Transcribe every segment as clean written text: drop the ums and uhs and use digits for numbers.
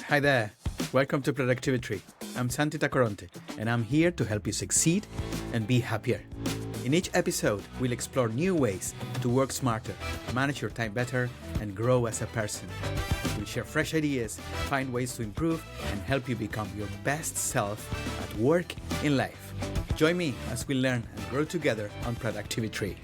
Hi there. Welcome to Productivi-Tree. I'm Santi Tacoronte, and I'm here to help you succeed and be happier. In each episode, we'll explore new ways to work smarter, manage your time better, and grow as a person. We'll share fresh ideas, find ways to improve, and help you become your best self at work, in life. Join me as we learn and grow together on Productivi-Tree.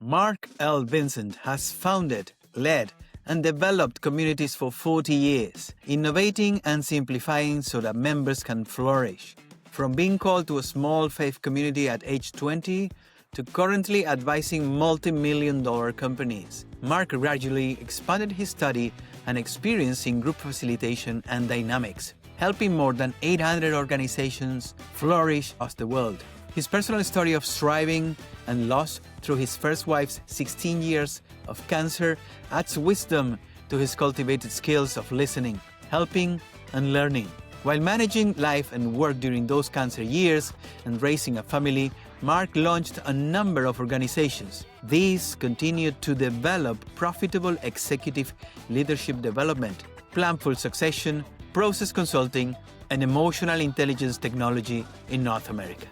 Mark L. Vincent has founded, led, and developed communities for 40 years, innovating and simplifying so that members can flourish. From being called to a small faith community at age 20 to currently advising multi-million-dollar companies, Mark gradually expanded his study and experience in group facilitation and dynamics, helping more than 800 organizations flourish across the world. His personal story of striving and loss through his first wife's 16 years of cancer adds wisdom to his cultivated skills of listening, helping, and learning. While managing life and work during those cancer years and raising a family, Mark launched a number of organizations. These continued to develop profitable executive leadership development, planful succession, process consulting, and emotional intelligence technology in North America.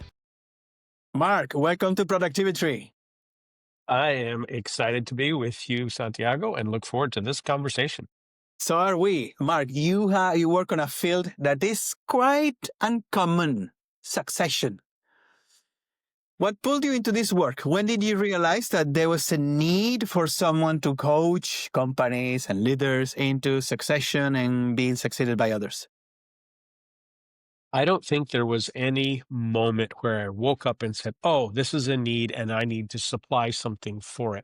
Mark, welcome to Productivi-Tree. I am excited to be with you, Santiago, and look forward to this conversation. So are we. Mark, you work on a field that is quite uncommon, succession. What pulled you into this work? When did you realize that there was a need for someone to coach companies and leaders into succession and being succeeded by others? I don't think there was any moment where I woke up and said, oh, this is a need and I need to supply something for it.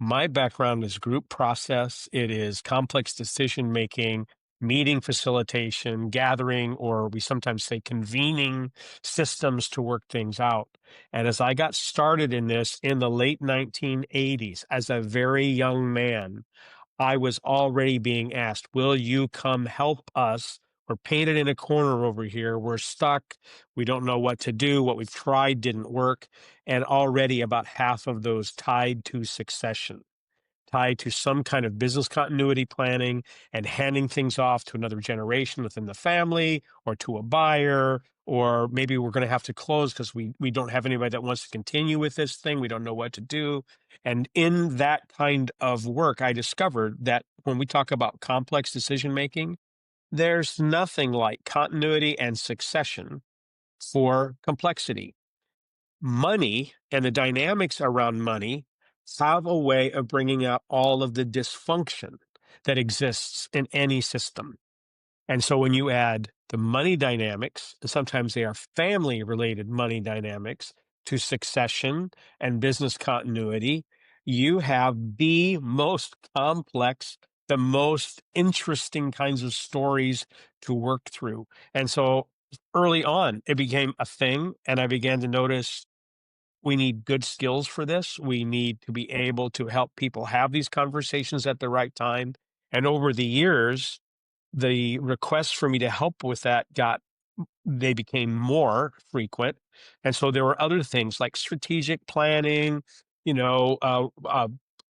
My background is group process. It is complex decision making, meeting facilitation, gathering, or we sometimes say convening systems to work things out. And as I got started in this in the late 1980s, as a very young man, I was already being asked, will you come help us? We're painted in a corner over here. We're stuck. We don't know what to do. What we've tried didn't work. And already about half of those tied to succession, tied to some kind of business continuity planning and handing things off to another generation within the family or to a buyer, or maybe we're going to have to close because we don't have anybody that wants to continue with this thing. We don't know what to do. And in that kind of work, I discovered that when we talk about complex decision making, there's nothing like continuity and succession for complexity. Money and the dynamics around money have a way of bringing out all of the dysfunction that exists in any system. And so when you add the money dynamics, and sometimes they are family-related money dynamics, to succession and business continuity, you have the most complex, the most interesting kinds of stories to work through. And so early on, it became a thing, and I began to notice we need good skills for this. We need to be able to help people have these conversations at the right time. And over the years, the requests for me to help with that they became more frequent. And so there were other things like strategic planning,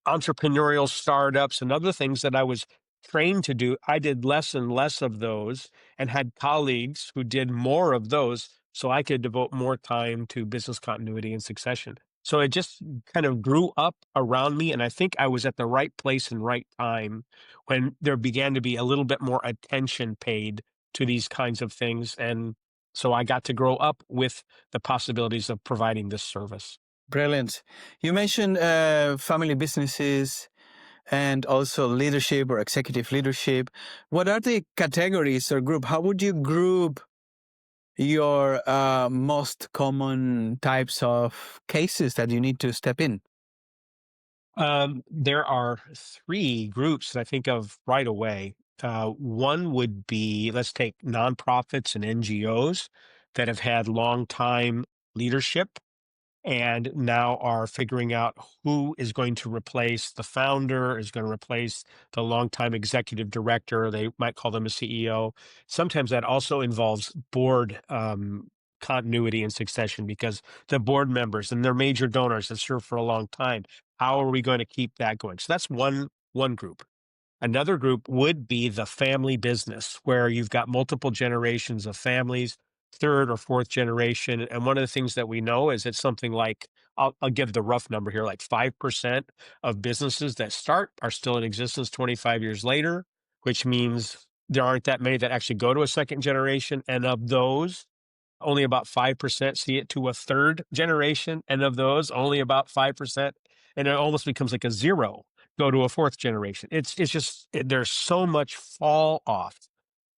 entrepreneurial startups and other things that I was trained to do. I did less and less of those and had colleagues who did more of those so I could devote more time to business continuity and succession. So it just kind of grew up around me. And I think I was at the right place and right time when there began to be a little bit more attention paid to these kinds of things. And so I got to grow up with the possibilities of providing this service. Brilliant. You mentioned family businesses and also leadership or executive leadership. What are the categories or group? How would you group your most common types of cases that you need to step in? There are three groups that I think of right away. One would be, let's take nonprofits and NGOs that have had long time leadership and now are figuring out who is going to replace the founder, is going to replace the longtime executive director. They might call them a CEO. Sometimes that also involves board continuity and succession because the board members and their major donors have served for a long time. How are we going to keep that going? So that's one group. Another group would be the family business, where you've got multiple generations of families, third or fourth generation. And one of the things that we know is it's something like, I'll give the rough number here, like 5% of businesses that start are still in existence 25 years later, which means there aren't that many that actually go to a second generation. And of those, only about 5% see it to a third generation. And of those, only about 5%. And it almost becomes like a zero go to a fourth generation. It's just there's so much fall off.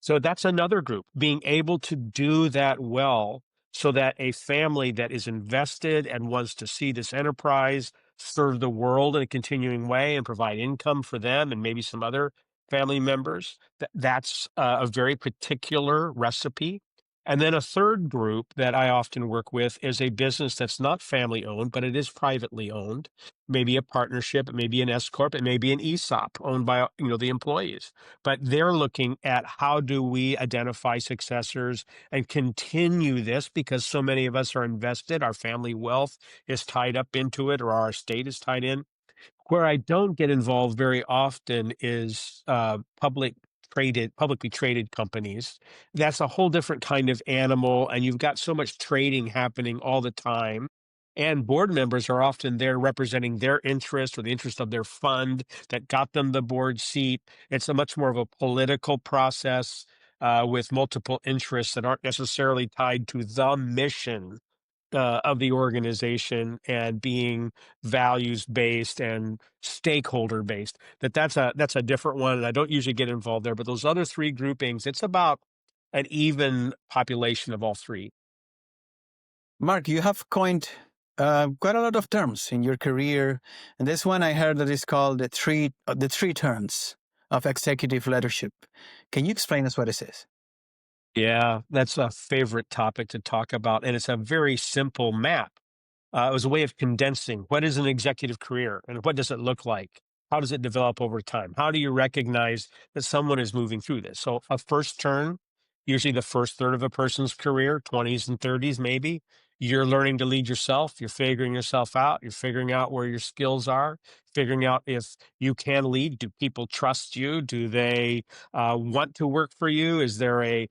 So that's another group, being able to do that well so that a family that is invested and wants to see this enterprise serve the world in a continuing way and provide income for them and maybe some other family members, that's a very particular recipe. And then a third group that I often work with is a business that's not family owned, but it is privately owned. Maybe a partnership, it may be an S corp, it may be an ESOP owned by the employees. But they're looking at how do we identify successors and continue this, because so many of us are invested, our family wealth is tied up into it, or our estate is tied in. Where I don't get involved very often is publicly traded companies. That's a whole different kind of animal, and you've got so much trading happening all the time. And board members are often there representing their interest or the interest of their fund that got them the board seat. It's a much more of a political process with multiple interests that aren't necessarily tied to the mission of the organization and being values based and stakeholder based. That's a different one, and I don't usually get involved there. But those other three groupings, it's about an even population of all three. Mark, you have coined quite a lot of terms in your career, and this one I heard that is called the three turns of executive leadership. Can you explain us what this is? Yeah, that's a favorite topic to talk about, and it's a very simple map. It was a way of condensing what is an executive career and what does it look like? How does it develop over time? How do you recognize that someone is moving through this? So, a first turn, usually the first third of a person's career, 20s and 30s, maybe, you're learning to lead yourself. You're figuring yourself out. You're figuring out where your skills are, figuring out if you can lead. Do people trust you? Do they want to work for you? Is there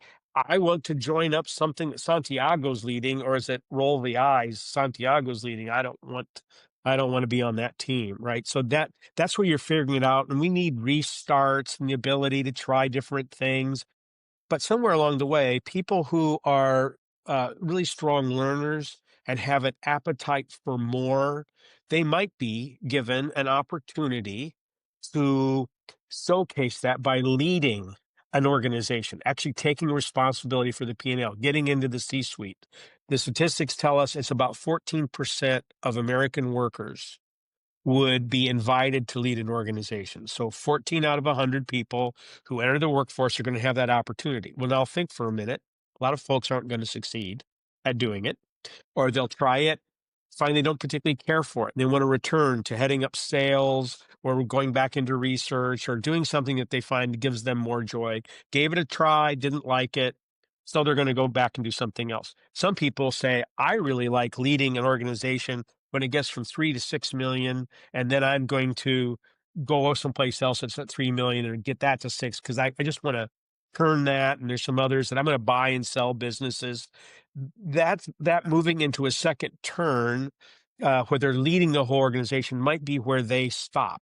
I want to join up something that Santiago's leading, or is it roll the eyes? Santiago's leading. I don't want to be on that team, right? So that's where you're figuring it out. And we need restarts and the ability to try different things. But somewhere along the way, people who are really strong learners and have an appetite for more, they might be given an opportunity to showcase that by leading an organization, actually taking responsibility for the P&L, getting into the C-suite. The statistics tell us it's about 14% of American workers would be invited to lead an organization. So 14 out of 100 people who enter the workforce are going to have that opportunity. Well, now think for a minute. A lot of folks aren't going to succeed at doing it, or they'll try it, find they don't particularly care for it. They want to return to heading up sales or going back into research or doing something that they find gives them more joy. Gave it a try, didn't like it, so they're going to go back and do something else. Some people say, I really like leading an organization when it gets from 3 to 6 million, and then I'm going to go someplace else that's at 3 million and get that to six, because I just want to turn that. And there's some others that I'm going to buy and sell businesses. That moving into a second turn, where they're leading the whole organization, might be where they stop.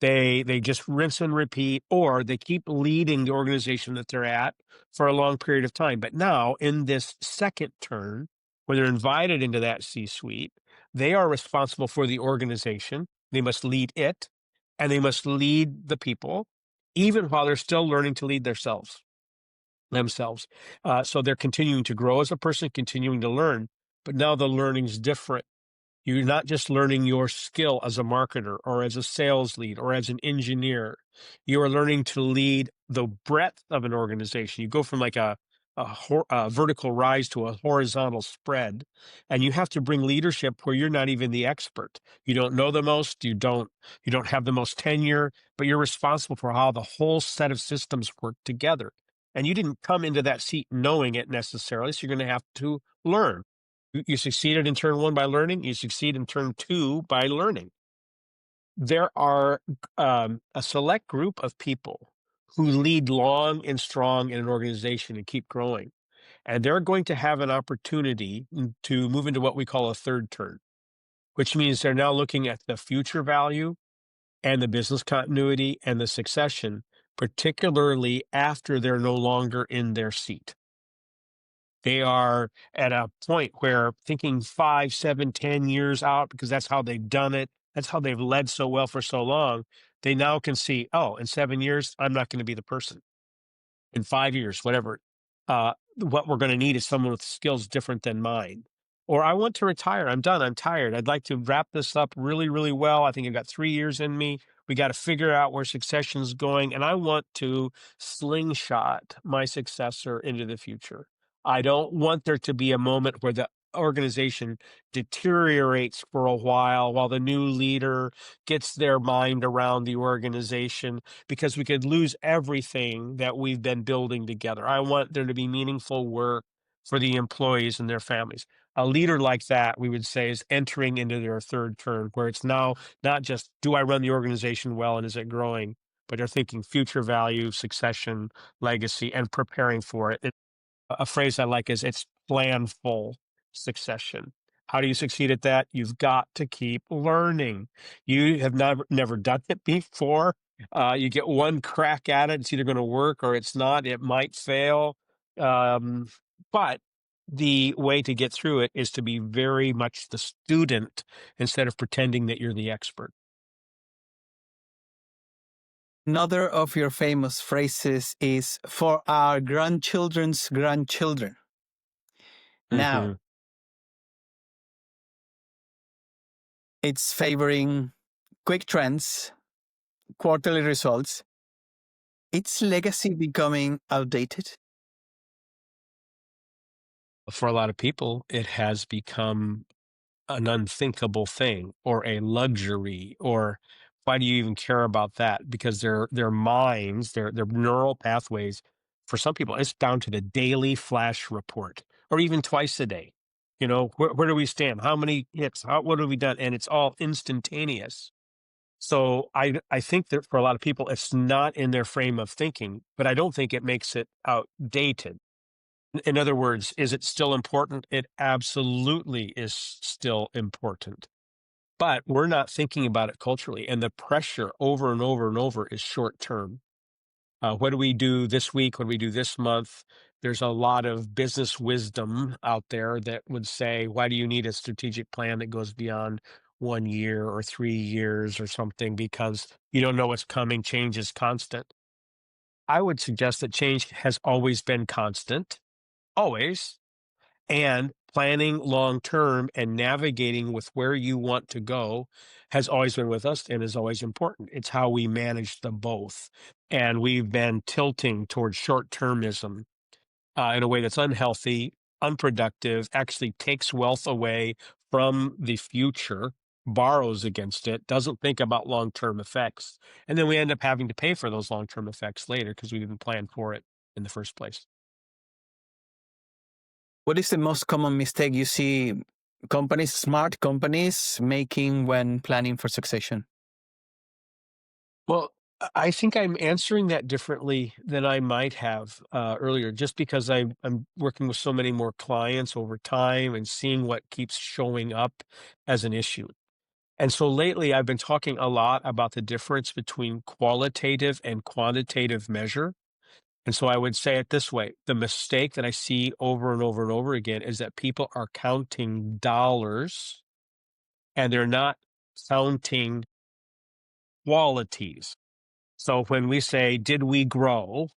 They just rinse and repeat, or they keep leading the organization that they're at for a long period of time. But now, in this second turn, where they're invited into that C-suite, they are responsible for the organization. They must lead it, and they must lead the people, even while they're still learning to lead themselves. So they're continuing to grow as a person, continuing to learn, but now the learning's different. You're not just learning your skill as a marketer or as a sales lead or as an engineer. You are learning to lead the breadth of an organization. You go from like a vertical rise to a horizontal spread, and you have to bring leadership where you're not even the expert. You don't know the most. You don't have the most tenure, but you're responsible for how the whole set of systems work together. And you didn't come into that seat knowing it necessarily, so you're going to have to learn. You succeeded in turn one by learning. You succeed in turn two by learning. There are a select group of people who lead long and strong in an organization and keep growing. And they're going to have an opportunity to move into what we call a third turn, which means they're now looking at the future value and the business continuity and the succession, particularly after they're no longer in their seat. They are at a point where thinking 5, 7, 10 years out, because that's how they've done it. That's how they've led so well for so long. They now can see, oh, in 7 years, I'm not going to be the person. In 5 years, whatever, what we're going to need is someone with skills different than mine. Or I want to retire. I'm done. I'm tired. I'd like to wrap this up really, really well. I think I've got 3 years in me. We got to figure out where succession is going. And I want to slingshot my successor into the future. I don't want there to be a moment where the organization deteriorates for a while the new leader gets their mind around the organization, because we could lose everything that we've been building together. I want there to be meaningful work for the employees and their families. A leader like that, we would say, is entering into their third term, where it's now not just, do I run the organization well and is it growing, but they're thinking future value, succession, legacy, and preparing for it. A phrase I like is, it's planful succession. How do you succeed at that? You've got to keep learning. You have never done it before. You get one crack at it. It's either going to work or it's not. It might fail. Um, but the way to get through it is to be very much the student instead of pretending that you're the expert. Another of your famous phrases is for our grandchildren's grandchildren. Now, Mhm. it's favoring quick trends, quarterly results. Its legacy becoming outdated. For a lot of people, it has become an unthinkable thing or a luxury, or why do you even care about that? Because their minds, their neural pathways, for some people it's down to the daily flash report, or even twice a day. Where do we stand, how many hits, what have we done, and it's all instantaneous. So I think that for a lot of people it's not in their frame of thinking, but I don't think it makes it outdated. In other words, is it still important? It absolutely is still important. But we're not thinking about it culturally. And the pressure over and over and over is short term. What do we do this week? What do we do this month? There's a lot of business wisdom out there that would say, why do you need a strategic plan that goes beyond 1 year or 3 years or something? Because you don't know what's coming. Change is constant. I would suggest that change has always been constant, always. And planning long term and navigating with where you want to go has always been with us and is always important. It's how we manage the both. And we've been tilting towards short termism in a way that's unhealthy, unproductive, actually takes wealth away from the future, borrows against it, doesn't think about long term effects. And then we end up having to pay for those long term effects later because we didn't plan for it in the first place. What is the most common mistake you see smart companies, making when planning for succession? Well, I think I'm answering that differently than I might have earlier, just because I'm working with so many more clients over time and seeing what keeps showing up as an issue. And so lately, I've been talking a lot about the difference between qualitative and quantitative measure. And so I would say it this way: the mistake that I see over and over and over again is that people are counting dollars and they're not counting qualities. So when we say, did we grow?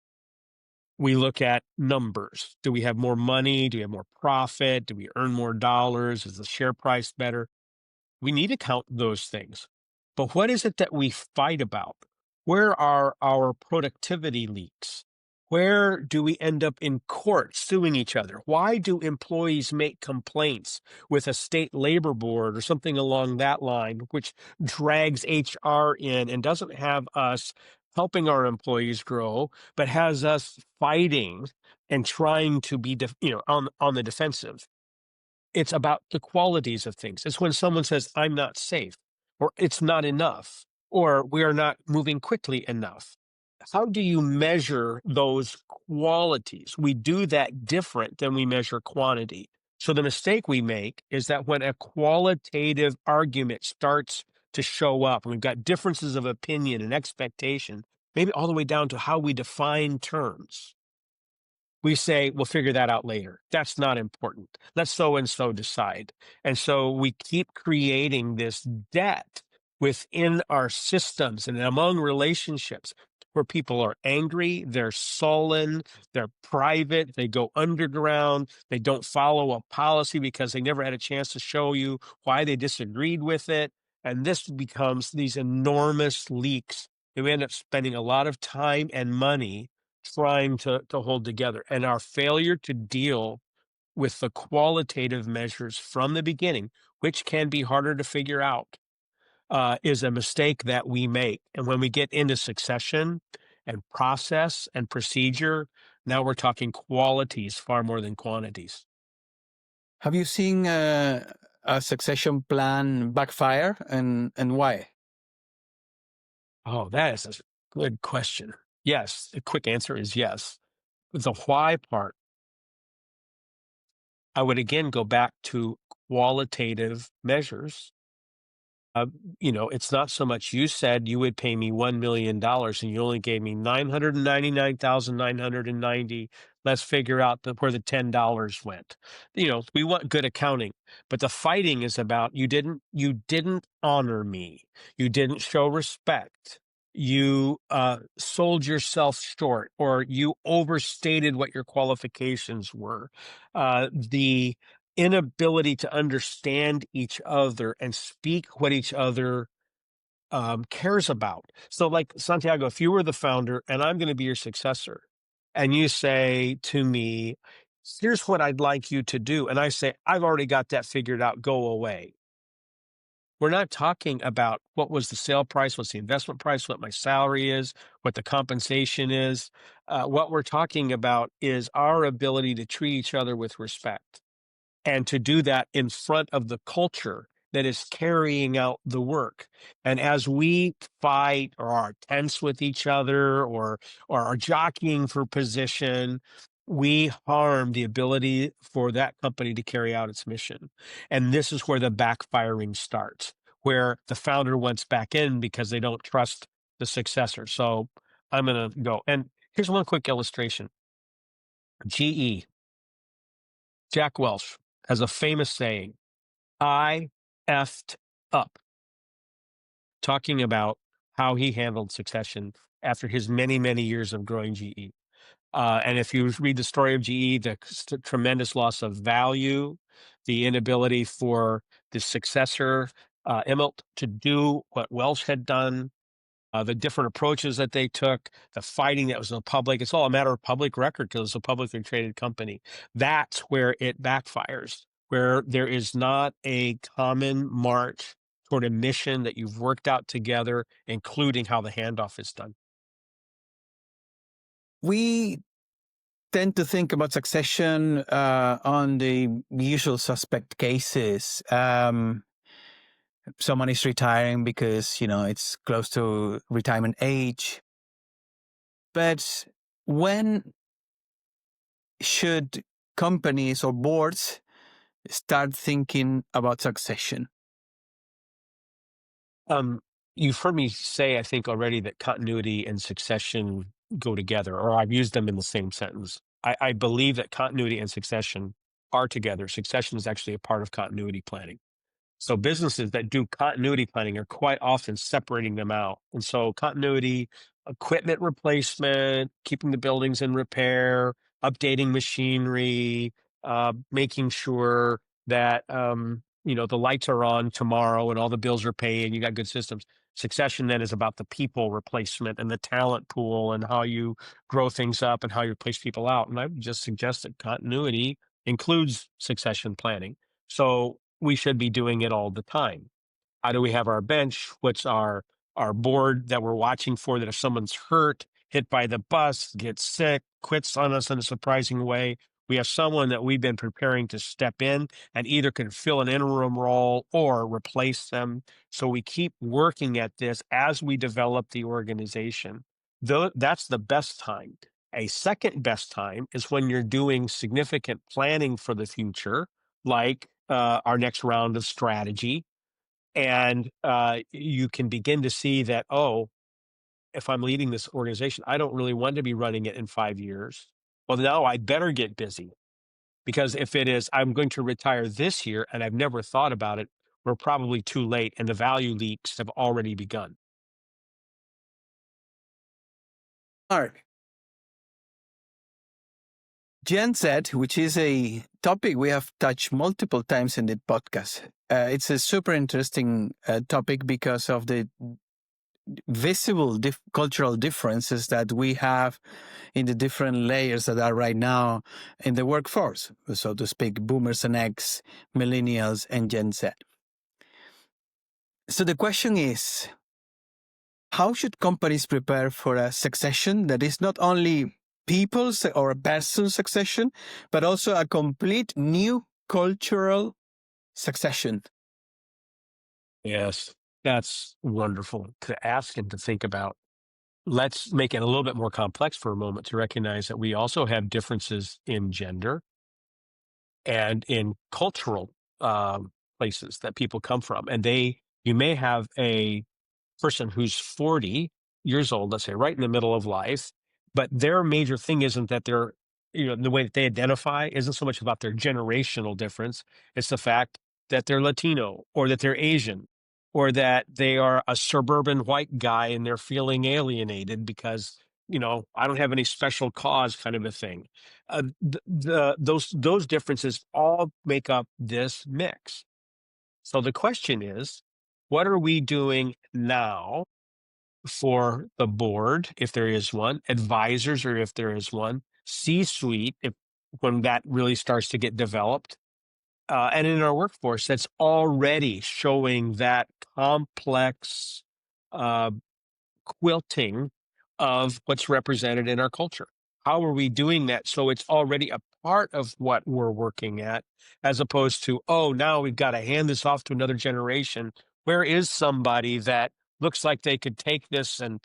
We look at numbers. Do we have more money? Do we have more profit? Do we earn more dollars? Is the share price better? We need to count those things. But what is it that we fight about? Where are our productivity leaks? Where do we end up in court suing each other? Why do employees make complaints with a state labor board or something along that line, which drags HR in and doesn't have us helping our employees grow, but has us fighting and trying to be, on the defensive? It's about the qualities of things. It's when someone says, I'm not safe. or it's not enough, or we are not moving quickly enough. How do you measure those qualities? We do that different than we measure quantity. So the mistake we make is that when a qualitative argument starts to show up, and we've got differences of opinion and expectation, maybe all the way down to how we define terms, we say, we'll figure that out later. That's not important. Let so and so decide. And so we keep creating this debt within our systems and among relationships where people are angry, they're sullen, they're private, they go underground, they don't follow a policy because they never had a chance to show you why they disagreed with it. And this becomes these enormous leaks that we end up spending a lot of time and money trying to hold together. And our failure to deal with the qualitative measures from the beginning, which can be harder to figure out, is a mistake that we make. And when we get into succession and process and procedure, now we're talking qualities far more than quantities. Have you seen a succession plan backfire, and why? Oh, that is a good question. Yes, the quick answer is yes. The why part, I would again go back to qualitative measures. It's not so much you said you would pay me $1 million and you only gave me 999,990. Let's figure out where the $10 went. We want good accounting, but the fighting is about you didn't honor me. You didn't show respect. You sold yourself short, or you overstated what your qualifications were. The inability to understand each other and speak what each other cares about. So, like Santiago, if you were the founder and I'm going to be your successor, and you say to me, here's what I'd like you to do. And I say, I've already got that figured out, go away. We're not talking about what was the sale price, what's the investment price, what my salary is, what the compensation is. What we're talking about is our ability to treat each other with respect, and to do that in front of the culture that is carrying out the work. And as we fight or are tense with each other, or are jockeying for position, we harm the ability for that company to carry out its mission. And this is where the backfiring starts, where the founder wants back in because they don't trust the successor. So I'm going to go. And here's one quick illustration. GE, Jack Welch, has a famous saying, I effed up, talking about how he handled succession after his many, many years of growing GE. And if you read the story of GE, the tremendous loss of value, the inability for the successor, Immelt, to do what Welch had done, the different approaches that they took, the fighting that was in the public. It's all a matter of public record because it's a publicly traded company. That's where it backfires, where there is not a common march toward a mission that you've worked out together, including how the handoff is done. We tend to think about succession on the usual suspect cases. Someone is retiring because, it's close to retirement age. But when should companies or boards start thinking about succession? You've heard me say, I think already, that continuity and succession go together, or I've used them in the same sentence. I believe that continuity and succession are together. Succession is actually a part of continuity planning. So businesses that do continuity planning are quite often separating them out. And so continuity, equipment replacement, keeping the buildings in repair, updating machinery, making sure that the lights are on tomorrow and all the bills are paid and you got good systems. Succession then is about the people replacement and the talent pool and how you grow things up and how you replace people out. And I would just suggest that continuity includes succession planning. So we should be doing it all the time. How do we have our bench? What's our board that we're watching for, that if someone's hurt, hit by the bus, gets sick, quits on us in a surprising way, We have someone that we've been preparing to step in and either can fill an interim role or replace them. So we keep working at this as we develop the organization. Though that's the best time. A second best time is when you're doing significant planning for the future, like our next round of strategy. And you can begin to see that, oh, if I'm leading this organization, I don't really want to be running it in 5 years. Well, now I better get busy, because if it is, I'm going to retire this year and I've never thought about it, we're probably too late and the value leaks have already begun. Mark, Gen Z, which is a topic we have touched multiple times in the podcast, it's a super interesting topic because of the visible cultural differences that we have in the different layers that are right now in the workforce, so to speak, boomers and X, millennials, and Gen Z. So the question is, how should companies prepare for a succession that is not only people's or a person's succession, but also a complete new cultural succession? Yes, that's wonderful to ask and to think about. Let's make it a little bit more complex for a moment to recognize that we also have differences in gender and in cultural places that people come from. And you may have a person who's 40 years old, let's say, right in the middle of life, but their major thing isn't that they're, the way that they identify isn't so much about their generational difference. It's the fact that they're Latino or that they're Asian or that they are a suburban white guy and they're feeling alienated because, I don't have any special cause, kind of a thing. Those differences all make up this mix. So the question is, what are we doing now for the board, if there is one, advisors, or if there is one, C-suite, if when that really starts to get developed, and in our workforce that's already showing that complex uh, quilting of what's represented in our culture. How are we doing that so it's already a part of what we're working at, as opposed to, oh, now we've got to hand this off to another generation? Where is somebody that looks like they could take this and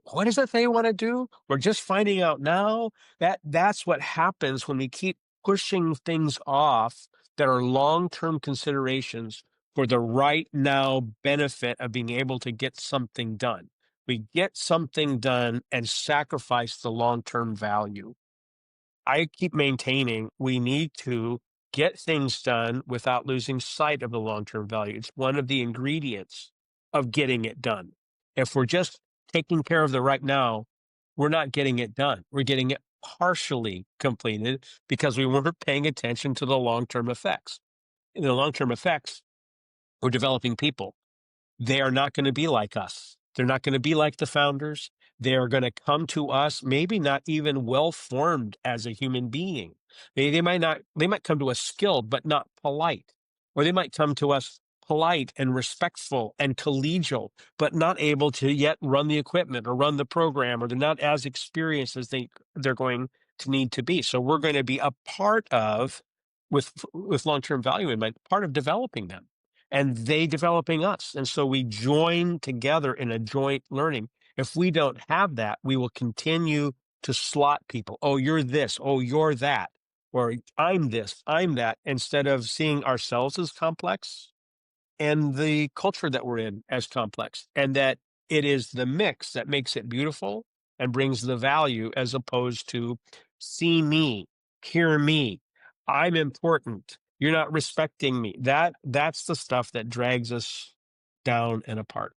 what is it they want to do? We're just finding out now. That's what happens when we keep pushing things off that are long-term considerations for the right now benefit of being able to get something done. We get something done and sacrifice the long-term value. I keep maintaining we need to get things done without losing sight of the long-term value. It's one of the ingredients of getting it done. If we're just taking care of the right now, we're not getting it done. We're getting it partially completed because we weren't paying attention to the long-term effects. In the long-term effects, we're developing people. They are not going to be like us. They're not going to be like the founders. They are going to come to us, maybe not even well formed as a human being. They might not, they might come to us skilled, but not polite. Or they might come to us polite and respectful and collegial, but not able to yet run the equipment or run the program, or they're not as experienced as they're going to need to be. So we're going to be a part of, with long-term value in mind, part of developing them and they developing us. And so we join together in a joint learning. If we don't have that, we will continue to slot people. Oh, you're this. Oh, you're that. Or I'm this, I'm that, instead of seeing ourselves as complex and the culture that we're in as complex. And that it is the mix that makes it beautiful and brings the value, as opposed to see me, hear me, I'm important, you're not respecting me. That's the stuff that drags us down and apart.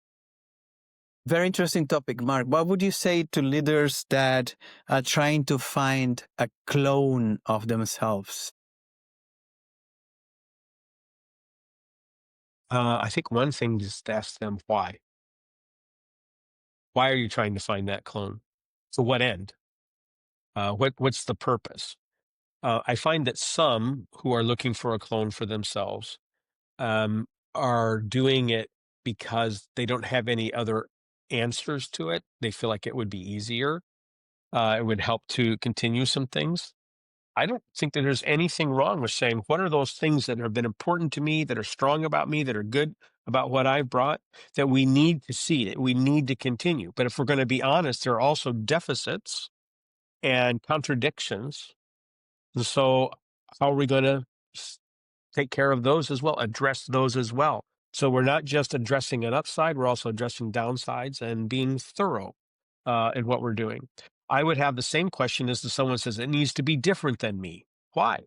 Very interesting topic, Mark. What would you say to leaders that are trying to find a clone of themselves? I think one thing is to ask them why. Why are you trying to find that clone? For what end? What's the purpose? I find that some who are looking for a clone for themselves um, are doing it because they don't have any other answers to it. They feel like it would be easier. It would help to continue some things. I don't think that there's anything wrong with saying, what are those things that have been important to me, that are strong about me, that are good about what I've brought, that we need to see, that we need to continue. But if we're going to be honest, there are also deficits and contradictions. And so, how are we going to take care of those as well, address those as well? So, we're not just addressing an upside, we're also addressing downsides and being thorough in what we're doing. I would have the same question as to someone says, it needs to be different than me. Why?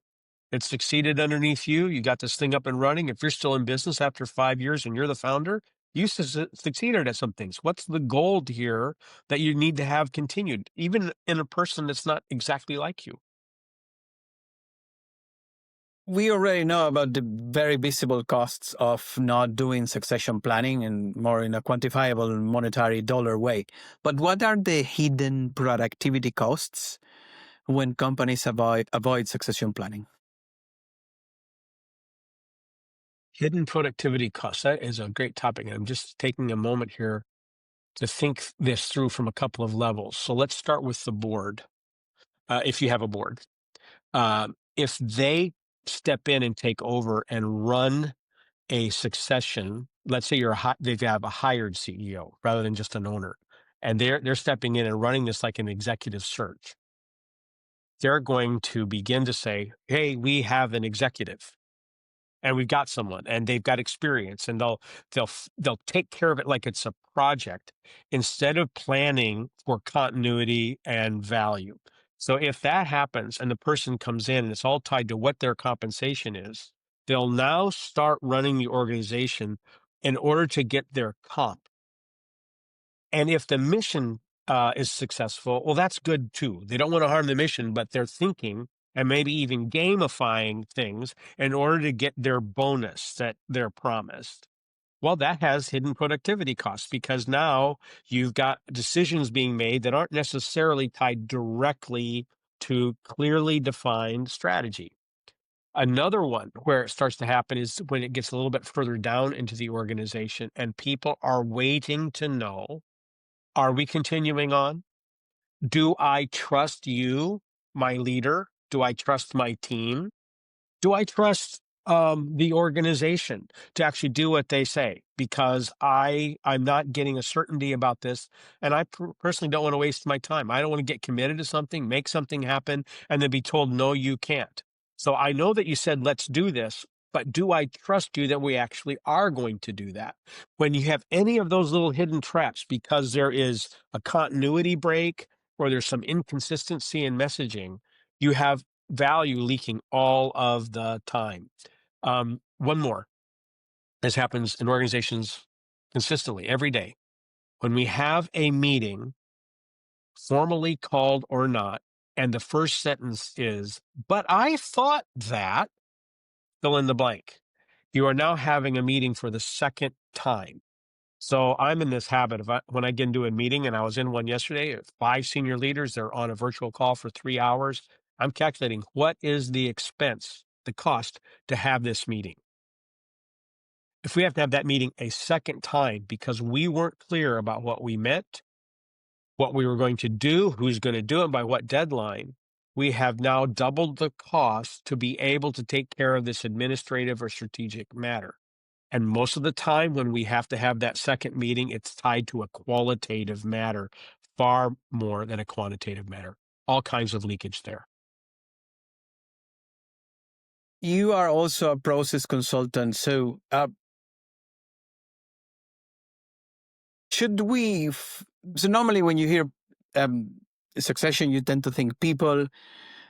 It's succeeded underneath you. You got this thing up and running. If you're still in business after 5 years and you're the founder, you succeeded at some things. What's the gold here that you need to have continued, even in a person that's not exactly like you? We already know about the very visible costs of not doing succession planning and more in a quantifiable monetary dollar way. But what are the hidden productivity costs when companies avoid succession planning? Hidden productivity costs. That is a great topic. I'm just taking a moment here to think this through from a couple of levels. So let's start with the board. If you have a board, if they step in and take over and run a succession, let's say they have a hired CEO rather than just an owner, and they're stepping in and running this like an executive search. They're going to begin to say, "Hey, we have an executive, and we've got someone, and they've got experience, and they'll take care of it like it's a project instead of planning for continuity and value." So if that happens and the person comes in and it's all tied to what their compensation is, they'll now start running the organization in order to get their comp. And if the mission is successful, well, that's good too. They don't want to harm the mission, but they're thinking and maybe even gamifying things in order to get their bonus that they're promised. Well, that has hidden productivity costs because now you've got decisions being made that aren't necessarily tied directly to clearly defined strategy. Another one where it starts to happen is when it gets a little bit further down into the organization and people are waiting to know, are we continuing on? Do I trust you, my leader? Do I trust my team? Do I trust the organization to actually do what they say? Because I'm not getting a certainty about this, and I personally don't want to waste my time. I don't want to get committed to something, make something happen, and then be told no, you can't. So I know that you said let's do this, but do I trust you that we actually are going to do that? When you have any of those little hidden traps, because there is a continuity break or there's some inconsistency in messaging, you have value leaking all of the time. One more. This happens in organizations consistently every day. When we have a meeting, formally called or not, and the first sentence is, but I thought that, fill in the blank. You are now having a meeting for the second time. So I'm in this habit of when I get into a meeting, and I was in one yesterday, 5 senior leaders, they're on a virtual call for 3 hours. I'm calculating what is the expense, the cost to have this meeting. If we have to have that meeting a second time because we weren't clear about what we meant, what we were going to do, who's going to do it, by what deadline, we have now doubled the cost to be able to take care of this administrative or strategic matter. And most of the time, when we have to have that second meeting, it's tied to a qualitative matter far more than a quantitative matter. All kinds of leakage there. You are also a process consultant, so should we? So normally, when you hear succession, you tend to think people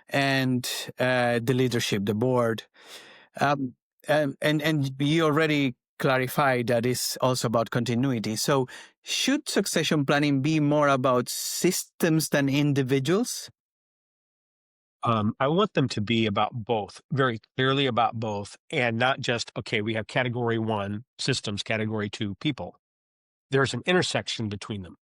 and the leadership, the board, and you already clarified that it's also about continuity. So, should succession planning be more about systems than individuals? I want them to be about both, very clearly about both, and not just, okay, we have category one systems, category two people. There's an intersection between them.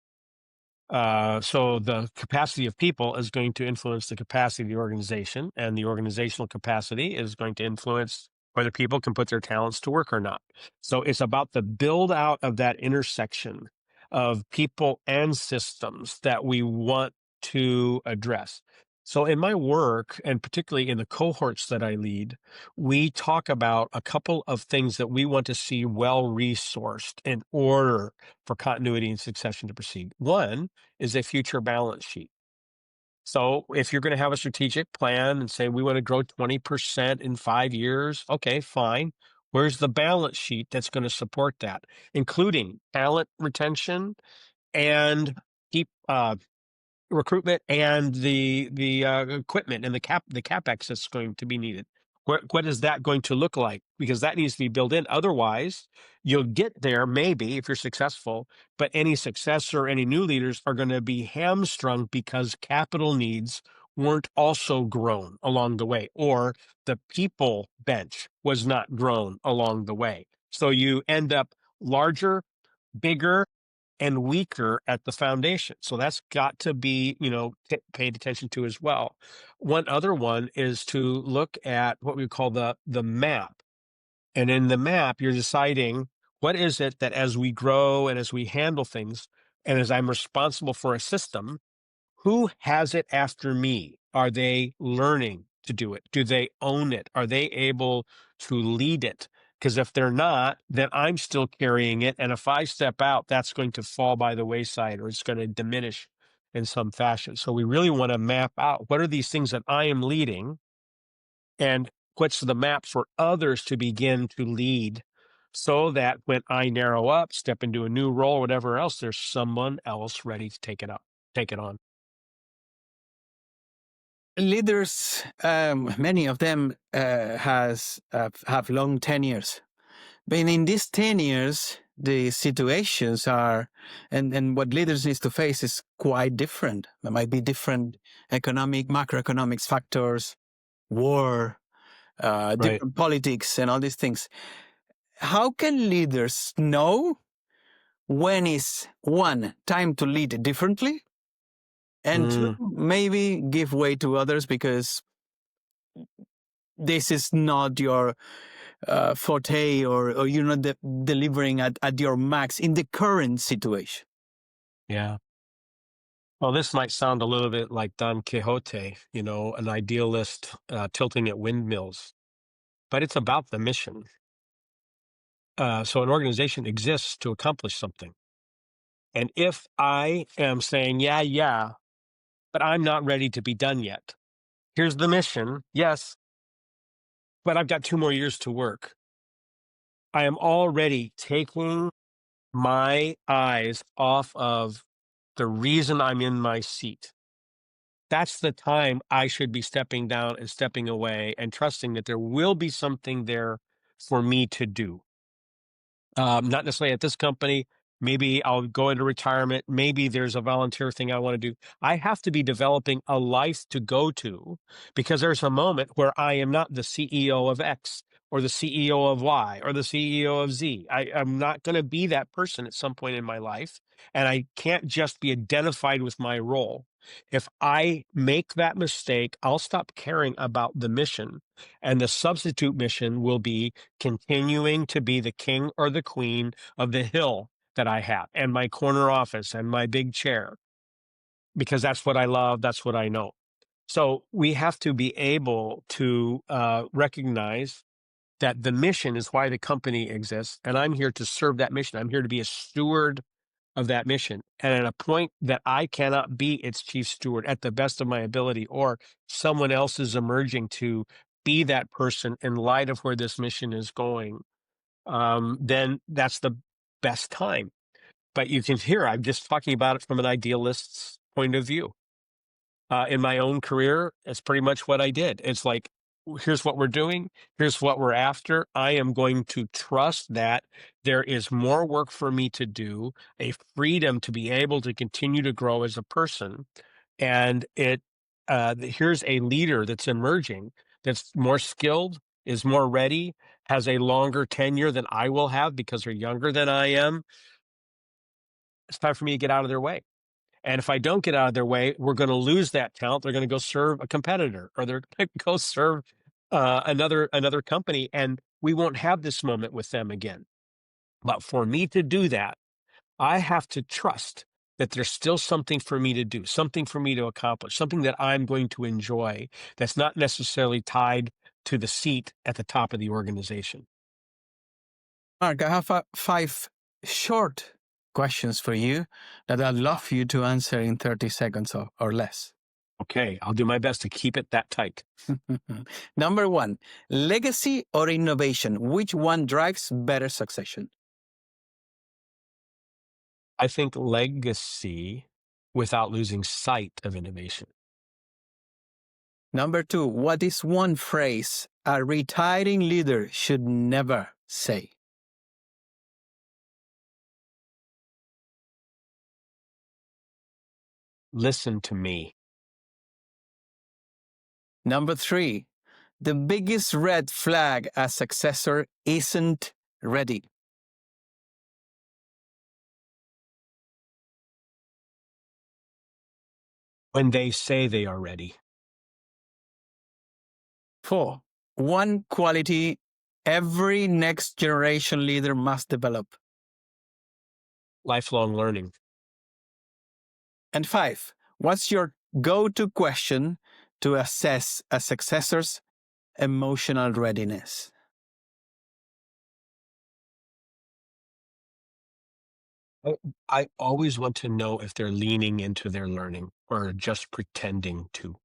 So the capacity of people is going to influence the capacity of the organization, and the organizational capacity is going to influence whether people can put their talents to work or not. So it's about the build out of that intersection of people and systems that we want to address. So in my work, and particularly in the cohorts that I lead, we talk about a couple of things that we want to see well resourced in order for continuity and succession to proceed. One is a future balance sheet. So if you're going to have a strategic plan and say we want to grow 20% in 5 years, okay, fine. Where's the balance sheet that's going to support that, including talent retention and keep recruitment and the equipment and the capex that's going to be needed. What is that going to look like? Because that needs to be built in. Otherwise, you'll get there maybe if you're successful, but any success or any new leaders are going to be hamstrung because capital needs weren't also grown along the way, or the people bench was not grown along the way. So you end up larger, bigger, and weaker at the foundation. So that's got to be, paid attention to as well. One other one is to look at what we call the map. And in the map, you're deciding what is it that as we grow and as we handle things, and as I'm responsible for a system, who has it after me? Are they learning to do it? Do they own it? Are they able to lead it? Because if they're not, then I'm still carrying it. And if I step out, that's going to fall by the wayside or it's going to diminish in some fashion. So we really want to map out what are these things that I am leading and what's the map for others to begin to lead so that when I narrow up, step into a new role, whatever else, there's someone else ready to take it on. Leaders, many of them have long tenures. But in these 10 years, the situations are, and what leaders need to face is quite different. There might be different macroeconomics factors, war, Right. different politics, and all these things. How can leaders know when is, one, time to lead differently, and two, maybe give way to others because this is not your forte, or you're not delivering at your max in the current situation? Yeah. Well, this might sound a little bit like Don Quixote, an idealist tilting at windmills, but it's about the mission. So an organization exists to accomplish something. And if I am saying, yeah, but I'm not ready to be done yet, here's the mission, yes, but I've got 2 more years to work. I am already taking my eyes off of the reason I'm in my seat. That's the time I should be stepping down and stepping away and trusting that there will be something there for me to do. Not necessarily at this company. Maybe I'll go into retirement. Maybe there's a volunteer thing I want to do. I have to be developing a life to go to because there's a moment where I am not the CEO of X or the CEO of Y or the CEO of Z. I'm not going to be that person at some point in my life. And I can't just be identified with my role. If I make that mistake, I'll stop caring about the mission. And the substitute mission will be continuing to be the king or the queen of the hill that I have and my corner office and my big chair, because that's what I love. That's what I know. So we have to be able to recognize that the mission is why the company exists. And I'm here to serve that mission. I'm here to be a steward of that mission. And at a point that I cannot be its chief steward at the best of my ability, or someone else is emerging to be that person in light of where this mission is going, then that's the best time. But you can hear, I'm just talking about it from an idealist's point of view. In my own career, it's pretty much what I did. It's like, here's what we're doing. Here's what we're after. I am going to trust that there is more work for me to do, a freedom to be able to continue to grow as a person. And here's a leader that's emerging, that's more skilled, is more ready, has a longer tenure than I will have because they're younger than I am. It's time for me to get out of their way. And if I don't get out of their way, we're going to lose that talent. They're going to go serve a competitor, or they're going to go serve another company, and we won't have this moment with them again. But for me to do that, I have to trust that there's still something for me to do, something for me to accomplish, something that I'm going to enjoy that's not necessarily tied to the seat at the top of the organization. Mark, I have 5 short questions for you that I'd love you to answer in 30 seconds or less. Okay, I'll do my best to keep it that tight. Number 1, legacy or innovation? Which one drives better succession? I think legacy without losing sight of innovation. Number 2, what is one phrase a retiring leader should never say? Listen to me. Number 3, the biggest red flag a successor isn't ready. When they say they are ready. 4, one quality every next generation leader must develop. Lifelong learning. And 5, what's your go-to question to assess a successor's emotional readiness? I always want to know if they're leaning into their learning or just pretending to.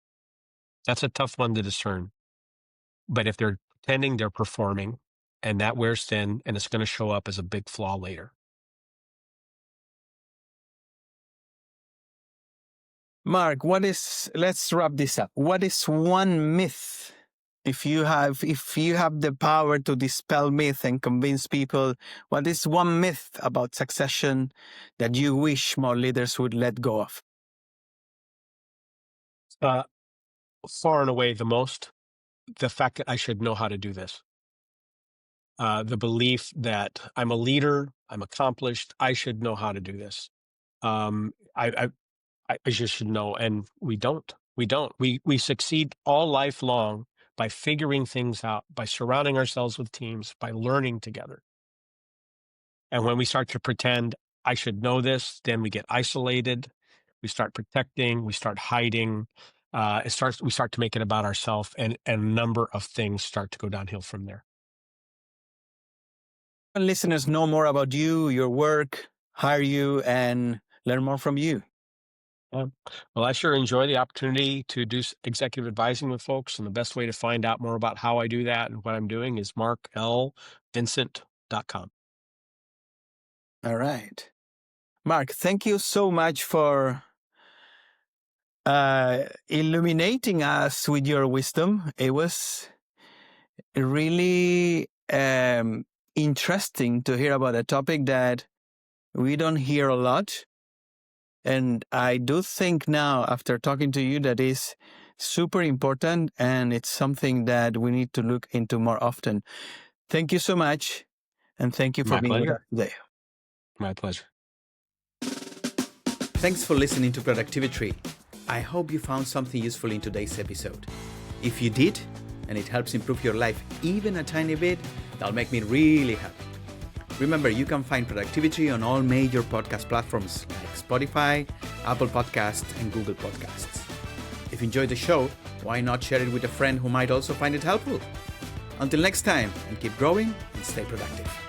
That's a tough one to discern. But if they're pretending, they're performing, and that wears thin, and it's going to show up as a big flaw later. Mark, let's wrap this up. What is one myth? If you have the power to dispel myth and convince people, what is one myth about succession that you wish more leaders would let go of? Far and away the most, the fact that I should know how to do this. The belief that I'm a leader, I'm accomplished, I should know how to do this. I just should know, and we don't. We succeed all life long by figuring things out, by surrounding ourselves with teams, by learning together. And when we start to pretend I should know this, then we get isolated. We start protecting. We start hiding. We start to make it about ourselves, and a number of things start to go downhill from there. And listeners know more about you, your work, hire you, and learn more from you. Well, I sure enjoy the opportunity to do executive advising with folks, and the best way to find out more about how I do that and what I'm doing is marklvincent.com. All right. Mark, thank you so much for illuminating us with your wisdom. It was really interesting to hear about a topic that we don't hear a lot. And I do think now, after talking to you, that is super important, and it's something that we need to look into more often. Thank you so much, and thank you for being with us today. My pleasure. Thanks for listening to Productivi-Tree. I hope you found something useful in today's episode. If you did, and it helps improve your life even a tiny bit, that'll make me really happy. Remember, you can find Productivi-Tree on all major podcast platforms like Spotify, Apple Podcasts, and Google Podcasts. If you enjoyed the show, why not share it with a friend who might also find it helpful? Until next time, and keep growing and stay productive.